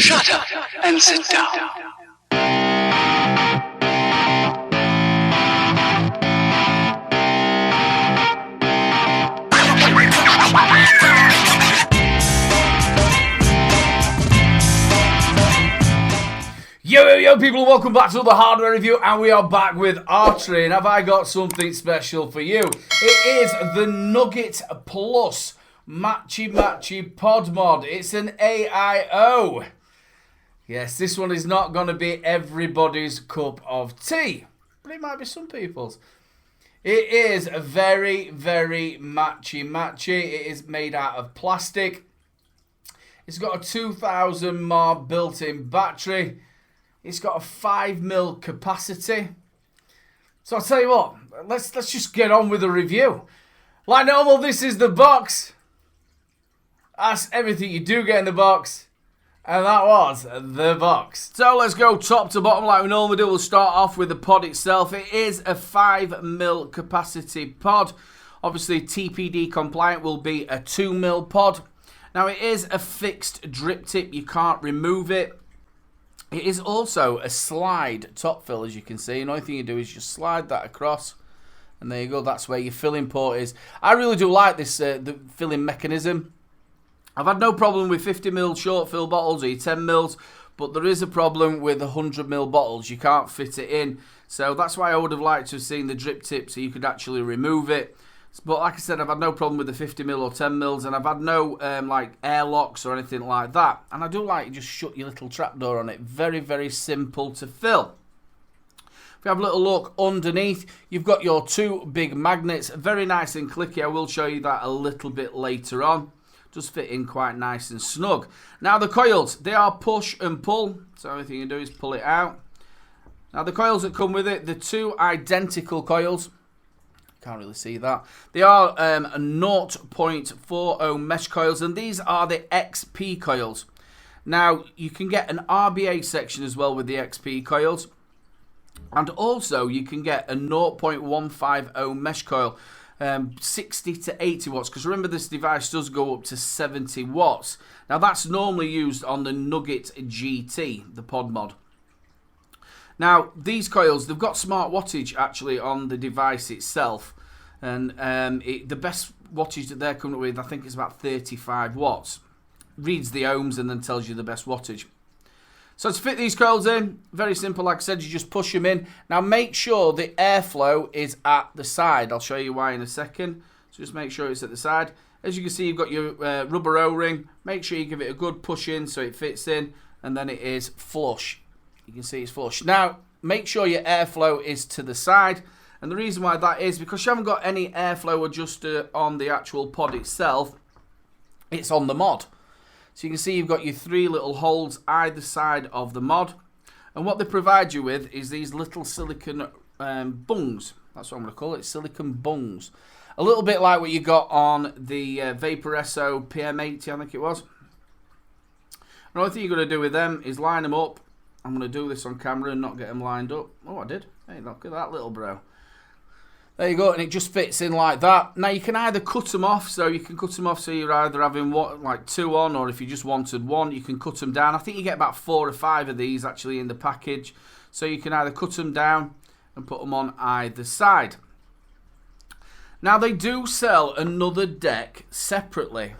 Shut up and sit down. Yo people, welcome back to another hardware review, and we are back with ARTERY, and have I got something special for you? It is the Nugget Plus Matchy Matchy Pod Mod. It's an AIO. Yes, this one is not going to be everybody's cup of tea, but it might be some people's. It is very, very matchy matchy. It is made out of plastic. It's got a 2000 mAh built-in battery. It's got a 5mm capacity. So I'll tell you what, let's just get on with the review. Like normal, this is the box. That's everything you do get in the box. And that was the box. So let's go top to bottom like we normally do. We'll start off with the pod itself. It is a 5mm capacity pod. Obviously TPD compliant will be a 2mm pod. Now it is a fixed drip tip. You can't remove it. It is also a slide top fill, as you can see. And the only thing you do is just slide that across. And there you go. That's where your filling port is. I really do like this the filling mechanism. I've had no problem with 50ml short fill bottles or your 10ml. But there is a problem with 100ml bottles. You can't fit it in. So that's why I would have liked to have seen the drip tip so you could actually remove it. But like I said, I've had no problem with the 50ml or 10ml, and I've had no like airlocks or anything like that. And I do like you just shut your little trapdoor on it. Very, very simple to fill. If you have a little look underneath, you've got your two big magnets. Very nice and clicky. I will show you that a little bit later on. Just fit in quite nice and snug. Now the coils, they are push and pull. So everything you do is pull it out. Now the coils that come with it, the two identical coils. Can't really see that. They are 0.40 mesh coils, and these are the XP coils. Now, you can get an RBA section as well with the XP coils. And also, you can get a 0.150 mesh coil, 60 to 80 watts. Because remember, this device does go up to 70 watts. Now, that's normally used on the Nugget GT, the pod mod. Now, these coils, they've got smart wattage actually on the device itself. And the best wattage that they're coming up with, I think, is about 35 watts. Reads the ohms and then tells you the best wattage. So to fit these coils in, very simple. Like I said, you just push them in. Now, make sure the airflow is at the side. I'll show you why in a second. So just make sure it's at the side. As you can see, you've got your rubber O-ring. Make sure you give it a good push in so it fits in. And then it is flush. You can see it's flush. Now, make sure your airflow is to the side. And the reason why that is because you haven't got any airflow adjuster on the actual pod itself. It's on the mod. So you can see you've got your three little holes either side of the mod. And what they provide you with is these little silicon bungs. That's what I'm going to call it, silicon bungs. A little bit like what you got on the Vaporesso PM80, I think it was. The only thing you're going to do with them is line them up. I'm going to do this on camera and not get them lined up. Oh, I did. Hey, look at that little bro. There you go, and it just fits in like that. Now, you can either cut them off, so you can cut them off so you're either having like two on, or if you just wanted one, you can cut them down. I think you get about 4 or 5 of these actually in the package. So you can either cut them down and put them on either side. Now, they do sell another deck separately,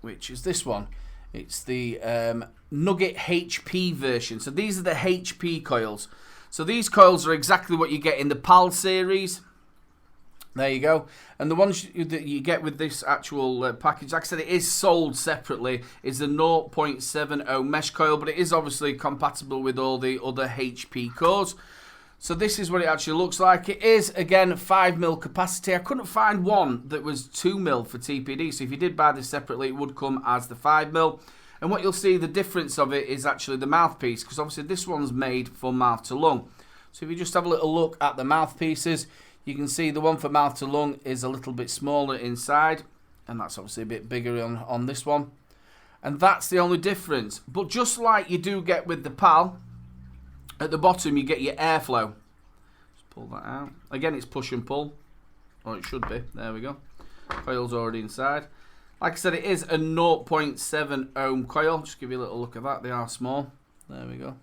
which is this one. It's the Nugget HP version. So these are the HP coils. So these coils are exactly what you get in the PAL series. There you go. And the ones that you get with this actual package, like I said, it is sold separately, is the 0.70 mesh coil, but it is obviously compatible with all the other HP cores. So this is what it actually looks like. It is, again, 5mm capacity. I couldn't find one that was 2mm for TPD, so if you did buy this separately, it would come as the 5mm. And what you'll see, the difference of it is actually the mouthpiece, because obviously this one's made for mouth to lung. So if you just have a little look at the mouthpieces, you can see the one for mouth to lung is a little bit smaller inside, and that's obviously a bit bigger on this one. And that's the only difference. But just like you do get with the PAL, at the bottom you get your airflow. Just pull that out. Again, it's push and pull, or it should be. There we go. Coil's already inside. Like I said, it is a 0.7 ohm coil. Just give you a little look at that. They are small. There we go.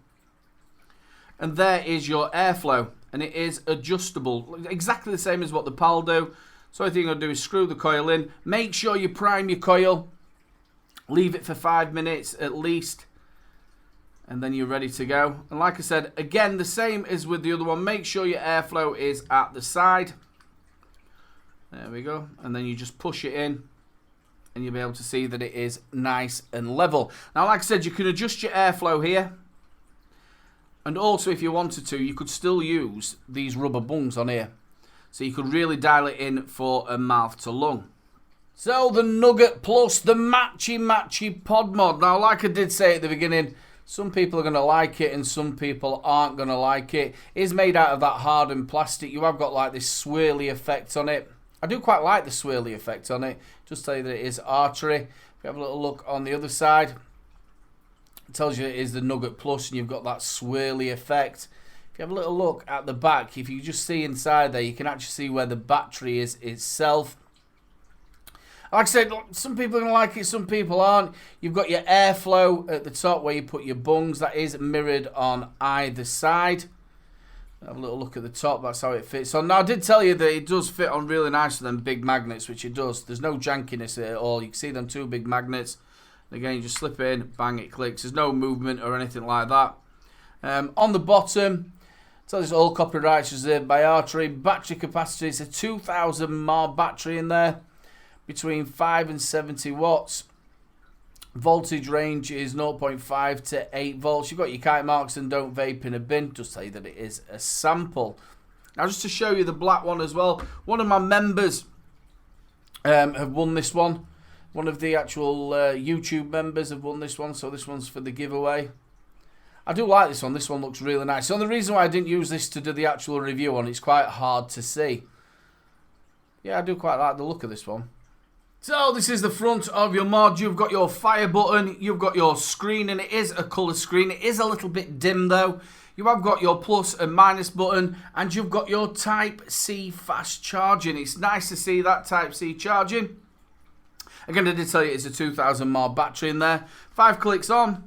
And there is your airflow. And it is adjustable. Exactly the same as what the PAL do. So all you're going to do is screw the coil in. Make sure you prime your coil. Leave it for 5 minutes at least. And then you're ready to go. And like I said, again, the same as with the other one. Make sure your airflow is at the side. There we go. And then you just push it in. And you'll be able to see that it is nice and level. Now, like I said, you can adjust your airflow here. And also, if you wanted to, you could still use these rubber bungs on here. So you could really dial it in for a mouth to lung. So, the Nugget Plus, the Matchy Matchy Pod Mod. Now, like I did say at the beginning, some people are going to like it and some people aren't going to like it. It is made out of that hardened plastic. You have got like this swirly effect on it. I do quite like the swirly effect on it. Just tell you that it is artery. If you have a little look on the other side, it tells you it is the Nugget Plus and you've got that swirly effect. If you have a little look at the back, if you just see inside there, you can actually see where the battery is itself. Like I said, some people are going to like it, some people aren't. You've got your airflow at the top where you put your bungs. That is mirrored on either side. Have a little look at the top, that's how it fits on. Now, I did tell you that it does fit on really nice with them big magnets, which it does. There's no jankiness at all. You can see them two big magnets. And again, you just slip it in, bang, it clicks. There's no movement or anything like that. On the bottom, it tells you all copyrights reserved by Artery. Battery capacity is a 2,000 mAh battery in there, between 5 and 70 watts. Voltage range is 0.5 to 8 volts. You've got your kite marks and don't vape in a bin. Just say that it is a sample. Now, just to show you the black one as well, one of my members have won this one. One of the actual YouTube members have won this one, so this one's for the giveaway. I do like this one. This one looks really nice. So the reason why I didn't use this to do the actual review on, it's quite hard to see. Yeah, I do quite like the look of this one. So this is the front of your mod. You've got your fire button, you've got your screen, and it is a colour screen. It is a little bit dim though. You have got your plus and minus button, and you've got your Type-C fast charging. It's nice to see that Type-C charging. Again, I did tell you it's a 2,000 mAh battery in there. 5 clicks on.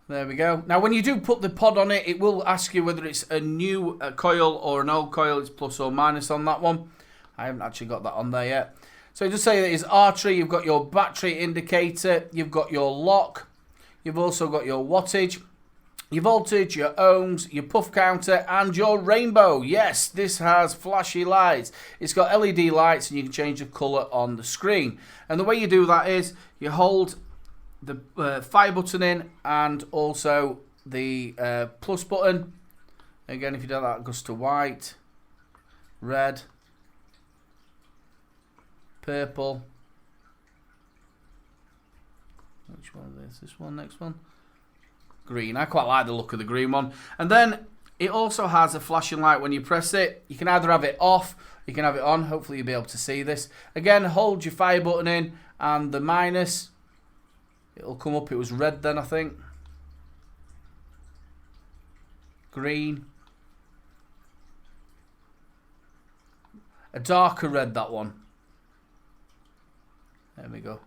There we go. Now, when you do put the pod on it, it will ask you whether it's a new coil or an old coil. It's plus or minus on that one. I haven't actually got that on there yet. So just say that it's artery. You've got your battery indicator. You've got your lock. You've also got your wattage, your voltage, your ohms, your puff counter, and your rainbow. Yes, this has flashy lights. It's got LED lights, and you can change the colour on the screen. And the way you do that is you hold the fire button in and also the plus button. Again, if you do that, it goes to white, red, purple. Which one is this one? Next one? Green. I quite like the look of the green one. And then it also has a flashing light when you press it. You can either have it off, you can have it on. Hopefully you'll be able to see this. Again, hold your fire button in and the minus. It'll come up. It was red then, I think. Green. A darker red, that one. There we go.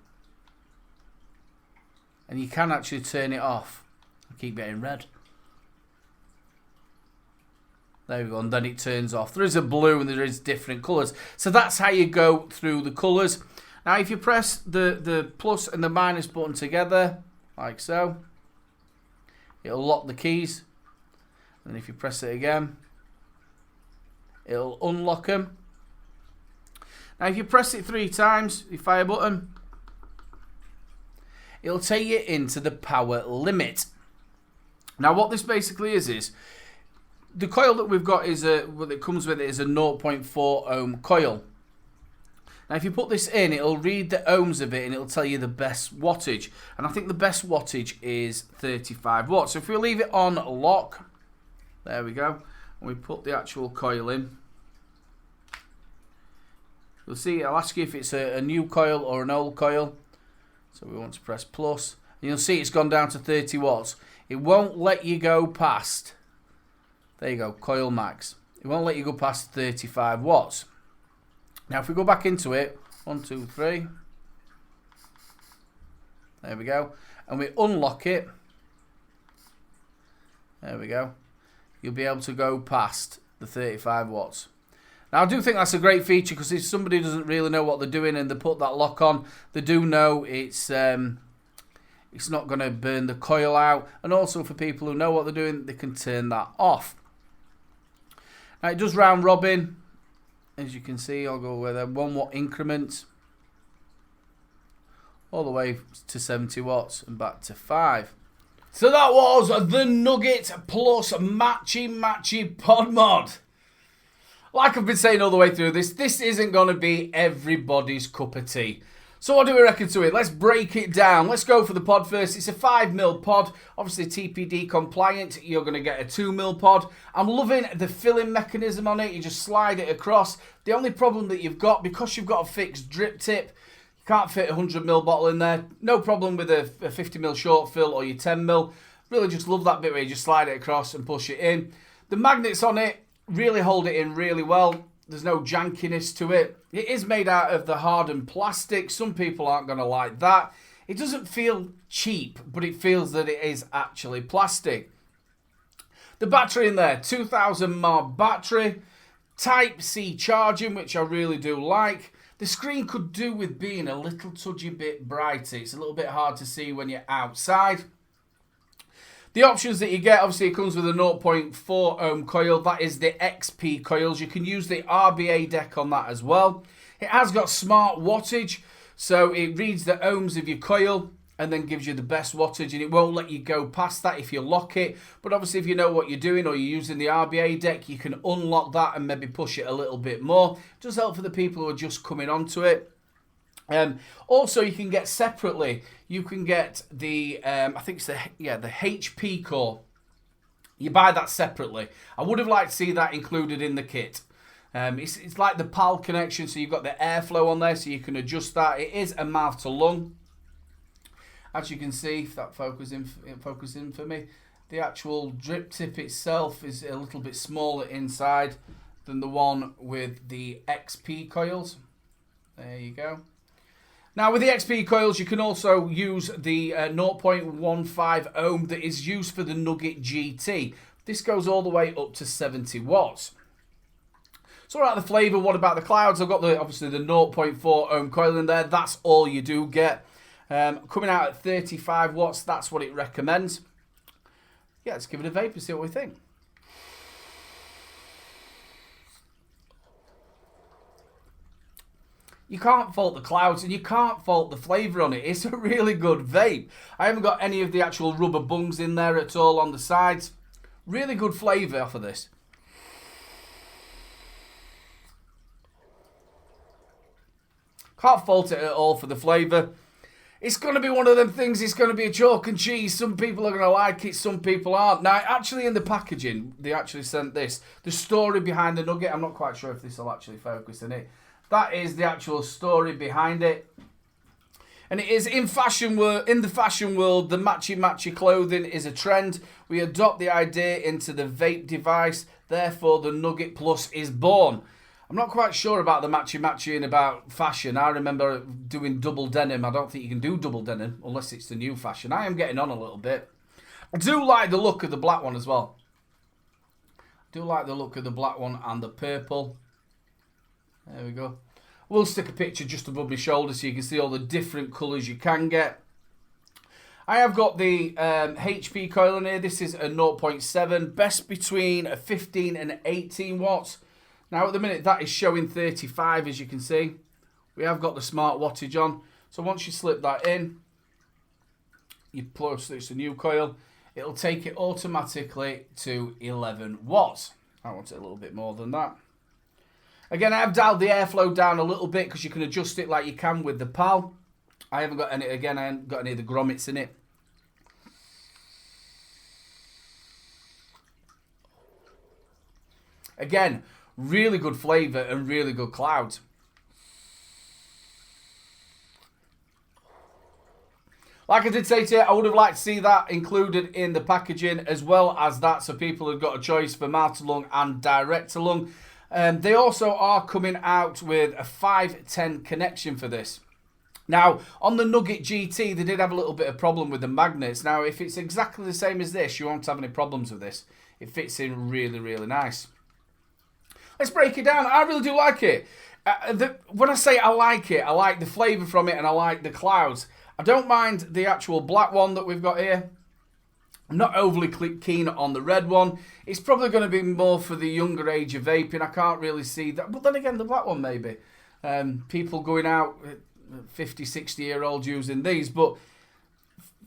And you can actually turn it off. I keep getting red. There we go. And then it turns off. There is a blue and there is different colours. So that's how you go through the colours. Now if you press the plus and the minus button together, like so, it'll lock the keys. And if you press it again, it'll unlock them. Now if you press it 3 times, your fire button, it'll take you into the power limit. Now what this basically is the coil that we've got is what it comes with is a 0.4 ohm coil. Now if you put this in, it'll read the ohms of it and it'll tell you the best wattage. And I think the best wattage is 35 watts. So if we leave it on lock, there we go, and we put the actual coil in, you'll see it'll ask you if it's a new coil or an old coil. So we want to press plus. And you'll see it's gone down to 30 watts. It won't let you go past, there you go, coil max. It won't let you go past 35 watts. Now if we go back into it, 1, 2, 3. There we go. And we unlock it. There we go. You'll be able to go past the 35 watts. Now, I do think that's a great feature because if somebody doesn't really know what they're doing and they put that lock on, they do know it's not going to burn the coil out. And also for people who know what they're doing, they can turn that off. Now, it does round robin. As you can see, I'll go with a 1 watt increment. All the way to 70 watts and back to 5. So that was the Nugget plus Matchy Matchy Pod Mod. Like I've been saying all the way through this isn't going to be everybody's cup of tea. So what do we reckon to it? Let's break it down. Let's go for the pod first. It's a 5mm pod, obviously TPD compliant. You're going to get a 2mm pod. I'm loving the filling mechanism on it. You just slide it across. The only problem that you've got, because you've got a fixed drip tip, you can't fit a 100ml bottle in there. No problem with a 50ml short fill or your 10ml. Really just love that bit where you just slide it across and push it in. The magnets on it really hold it in really well. There's no jankiness to it. It is made out of the hardened plastic. Some people aren't going to like that. It doesn't feel cheap, but it feels that it is actually plastic. The battery in there, 2000 mAh battery. Type-C charging, which I really do like. The screen could do with being a little tudgy bit brighter. It's a little bit hard to see when you're outside. The options that you get, obviously it comes with a 0.4 ohm coil. That is the XP coils. You can use the RBA deck on that as well. It has got smart wattage, so it reads the ohms of your coil and then gives you the best wattage, and it won't let you go past that if you lock it. But obviously if you know what you're doing or you're using the RBA deck, you can unlock that and maybe push it a little bit more. It does help for the people who are just coming onto it. Also, you can get separately. You can get the I think it's the HP core. You buy that separately. I would have liked to see that included in the kit. It's like the PAL connection, so you've got the airflow on there, so you can adjust that. It is a mouth to lung. As you can see, if that focus in for me, the actual drip tip itself is a little bit smaller inside than the one with the XP coils. There you go. Now with the XP coils, you can also use the 0.15 ohm that is used for the Nugget GT. This goes all the way up to 70 watts. So what about the flavour? What about the clouds? I've got obviously the 0.4 ohm coil in there. That's all you do get. Coming out at 35 watts, that's what it recommends. Yeah, let's give it a vape and see what we think. You can't fault the clouds and you can't fault the flavour on it. It's a really good vape. I haven't got any of the actual rubber bungs in there at all on the sides. Really good flavour off of this. Can't fault it at all for the flavour. It's going to be one of them things, it's going to be a chalk and cheese. Some people are going to like it, some people aren't. Now, actually in the packaging, they actually sent this. The story behind the Nugget. I'm not quite sure if this will actually focus in it. That is the actual story behind it. And it is in the fashion world, the matchy matchy clothing is a trend. We adopt the idea into the vape device. Therefore, the Nugget Plus is born. I'm not quite sure about the matchy matchy and about fashion. I remember doing double denim. I don't think you can do double denim unless it's the new fashion. I am getting on a little bit. I do like the look of the black one as well. I do like the look of the black one and the purple. There we go. We'll stick a picture just above my shoulder so you can see all the different colours you can get. I have got the HP coil in here. This is a 0.7. Best between a 15 and 18 watts. Now at the minute that is showing 35 as you can see. We have got the smart wattage on. So once you slip that in, you plus it's a new coil, it'll take it automatically to 11 watts. I want it a little bit more than that. Again, I've dialed the airflow down a little bit because you can adjust it like you can with the PAL. I haven't got any of the grommets in it. Again, really good flavour and really good clouds. Like I did say to you, I would have liked to see that included in the packaging as well as that, so people have got a choice for mouth to lung and direct to lung. They also are coming out with a 510 connection for this. Now, on the Nugget GT, they did have a little bit of problem with the magnets. Now, if it's exactly the same as this, you won't have any problems with this. It fits in really, really nice. Let's break it down. I really do like it. When I say I like it, I like the flavour from it and I like the clouds. I don't mind the actual black one that we've got here. I'm not overly keen on the red one. It's probably going to be more for the younger age of vaping. I can't really see that. But then again, the black one maybe. People going out, 50, 60-year-olds using these. But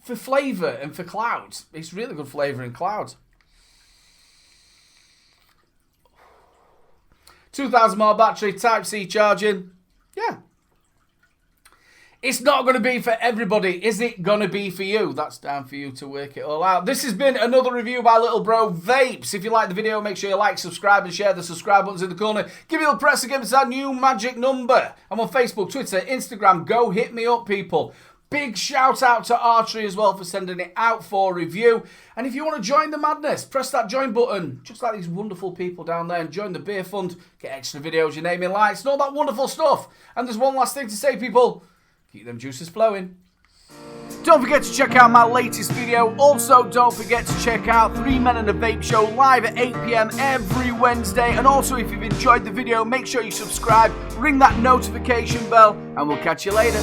for flavour and for clouds, it's really good flavour in clouds. 2,000 mAh battery, Type-C charging. Yeah. It's not going to be for everybody. Is it going to be for you? That's down for you to work it all out. This has been another review by Little Bro Vapes. If you like the video, make sure you like, subscribe, and share. The subscribe button's in the corner. Give me a little press and give us that new magic number. I'm on Facebook, Twitter, Instagram. Go hit me up, people. Big shout out to ARTERY as well for sending it out for review. And if you want to join the madness, press that join button, just like these wonderful people down there, and join the beer fund, get extra videos, your name in lights, and all that wonderful stuff. And there's one last thing to say, people. Keep them juices flowing. Don't forget to check out my latest video. Also, don't forget to check out 3 Men and a Vape Show live at 8 PM every Wednesday. And also, if you've enjoyed the video, make sure you subscribe, ring that notification bell, and we'll catch you later.